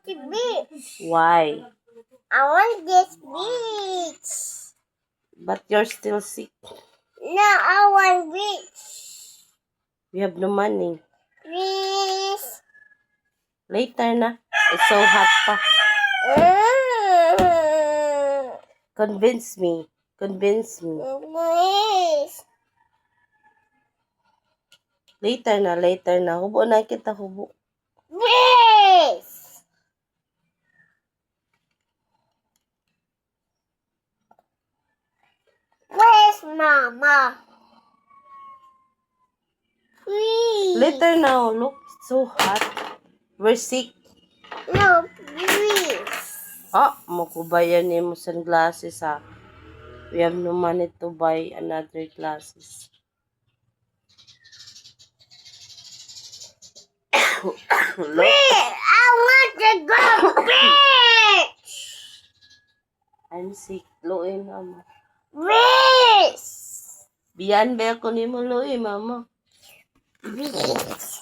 the beach. Why? I want this beach. But you're still sick. No, I want beach. We have no money. Please. Later na. It's so hot pa. Convince me. Convince me. Please. Later na, later na. Hubo na kita, hubo. Please. Where's Mama? Please. Later now. Look, it's so hot. We're sick. No, please. Makubayan niyo mo sunglasses ha. We have no money to buy another glasses. Look. I want to go beach. I'm sick. Luoy, mama. Beach. Biyan ba ako ni mo, luoy, mama? Beach.